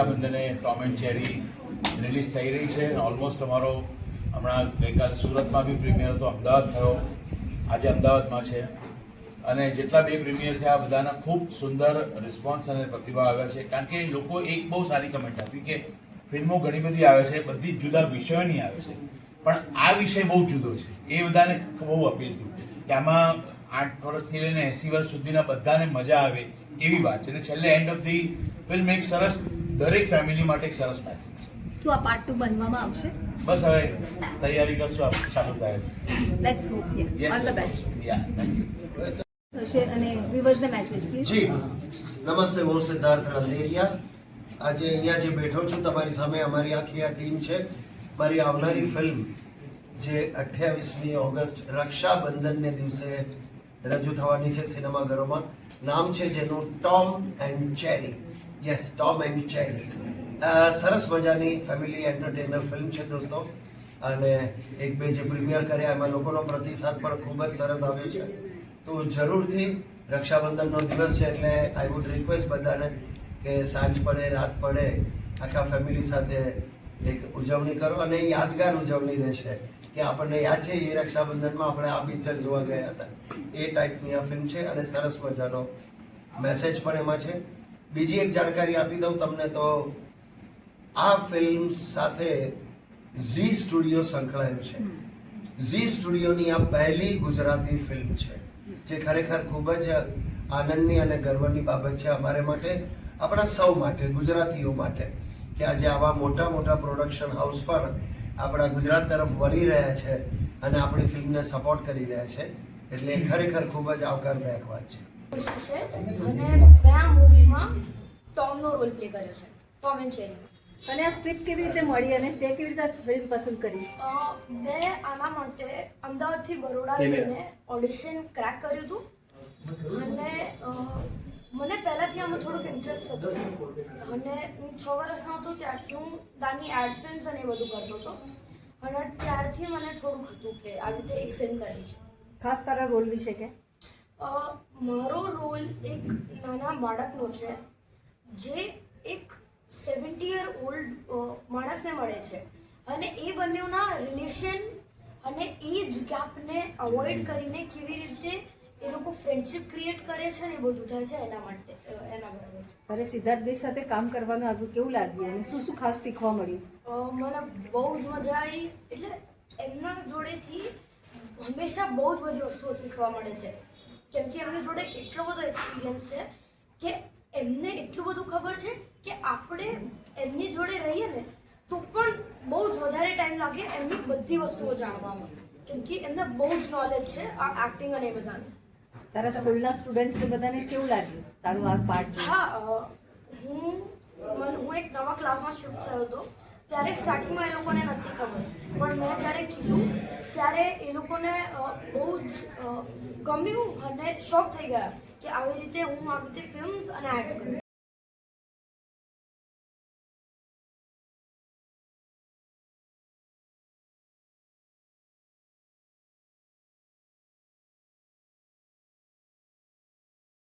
રક્ષાબંધને Tom and Jerry release થઈ રહી છે. ઓલમોસ્ટ અમારો હમણાં ગઈકાલે સુરતમાં બી પ્રીમિયર હતો, અમદાવાદ થયો, આજે અમદાવાદમાં છે. અને જેટલા બે પ્રીમિયર થયા બધાના ખૂબ સુંદર રિસ્પોન્સ અને પ્રતિભાવ આવ્યા છે. કારણ કે લોકો એક બહુ સારી કમેન્ટ આપી કે ફિલ્મો ઘણી બધી આવે છે, બધી જુદા વિષયોની આવે છે, પણ આ વિષય બહુ જુદો છે. એ બધાને બહુ અપીલ થયું કે આમાં 8 વર્ષથી લઈને 80 વર્ષ સુધીના બધાને મજા આવે એવી વાત છે. અને છેલ્લે એન્ડ ઓફ ધી ફિલ્મ એક સરસ, દરેક ફેમિલી માટે એક સરસ મેસેજ છે. શું આ પાર્ટ 2 બનવામાં આવશે? બસ હવે તૈયારી કરશું, આપણે ચાલુ થાય. Let's hope. All the best. Yeah thank you. થશે અને વિવર્સને મેસેજ પ્લીઝ. જી નમસ્તે, હું સિદ્ધાર્થ રાંદેરિયા. આજે અહીંયા જે બેઠો છું તમારી સામે અમારી આખી આ ટીમ છે. મારી આવનારી ફિલ્મ જે 28મી ઓગસ્ટ રક્ષાબંધનને દિવસે રજૂ થવાની છે સિનેમાઘરોમાં, નામ છે જેનું Tom and Jerry. Yes, Tom and Jerry. સરસ મજાની ફેમિલી એન્ટરટેનર ફિલ્મ છે દોસ્તો. અને એક બે જે પ્રીમિયર કર્યા એમાં લોકોનો પ્રતિસાદ પણ ખૂબ જ સરસ આવ્યો છે. તો જરૂરથી રક્ષાબંધનનો દિવસ છે એટલે આઈ વુડ રિક્વેસ્ટ બધાને કે સાંજ પડે રાત પડે આખા ફેમિલી સાથે એક ઉજવણી કરો, અને યાદગાર ઉજવણી રહેશે કે આપણને યાદ છે એ રક્ષાબંધનમાં આપણે આ પિક્ચર જોવા ગયા હતા. એ ટાઈપની આ ફિલ્મ છે અને સરસ મજાનો મેસેજ પણ એમાં છે. બીજી એક જાણકારી આપી દઉં તમને, તો આ ફિલ્મ સાથે ઝી સ્ટુડિયો સંકળાયું છે. ઝી સ્ટુડિયોની આ પહેલી ગુજરાતી ફિલ્મ છે, જે ખરેખર ખૂબ જ આનંદની અને ગર્વની બાબત છે અમારે માટે, આપણા સૌ માટે, ગુજરાતીઓ માટે, કે આજે આવા મોટા મોટા પ્રોડક્શન હાઉસ પણ આપણા ગુજરાત તરફ વળી રહ્યા છે અને આપણી ફિલ્મને સપોર્ટ કરી રહ્યા છે. એટલે ખરેખર ખૂબ જ આવકારદાયક વાત છે. અને મેં આ મૂવીમાં ટોમનો રોલ પ્લે કર્યો છે, ટોમ એન્ડ જેરી. અને આ સ્ક્રિપ્ટ કેવી રીતે મળી અને તે કેવી રીતે ફિલ્મ પસંદ કરી? મેં આના માટે અમદાવાદથી બરોડા જઈને ઓડિશન ક્રેક કર્યું હતું. અને મને પહેલાંથી આમાં થોડુંક ઇન્ટરેસ્ટ હતો. અને હું 6 વર્ષનો હતો ત્યારથી હું નાની એડ ફિલ્મ્સ અને એ બધું કરતો હતો. અને ત્યારથી મને થોડુંક હતું કે આવી રીતે એક ફિલ્મ કરવી છે. ખાસ તારા રોલ વિશે કે? મારો રોલ એક નાના બાળકનો છે જે એક 70 year old માણસને મળે છે, અને એ બંનેના રિલેશન અને એજ ગેપને અવોઇડ કરીને કેવી રીતે એ લોકો ફ્રેન્ડશિપ ક્રિએટ કરે છે ને એ બધું થાય છે એના માટે, એના બરાબર છે. તારે સિદ્ધાર્થભાઈ સાથે કામ કરવાનું આવ્યું, કેવું લાગ્યું અને શું શું ખાસ શીખવા મળ્યું? મને બહુ જ મજા આવી. એટલે એમના જોડેથી હંમેશા બહુ જ બધી વસ્તુઓ શીખવા મળે છે, કેમ કે એમની જોડે એટલો બધો એક્સપિરિયન્સ છે કે એમને એટલું બધું ખબર છે કે આપણે એમની જોડે રહીએ ને તો પણ બહુ જ વધારે ટાઈમ લાગે એમની બધી વસ્તુઓ જાણવામાં, કેમ કે એમને બહુ જ નોલેજ છે આ એક્ટિંગ અને એ બધાનું. તારા સ્કૂલના સ્ટુડન્ટ્સને બધાને કેવું લાગ્યું તારું આ પાર્ટ? હા, હું એક નવા ક્લાસમાં શિફ્ટ થયો હતો ત્યારે સ્ટાર્ટિંગમાં એ લોકોને નથી ખબર, પણ મેં જ્યારે કીધું ત્યારે એ લોકોને બહુ જ ગમ્યું અને શોક થઈ ગયા કે આવી રીતે હું આવી રીતે ફિલ્મ્સ અને એડ્સ કરું.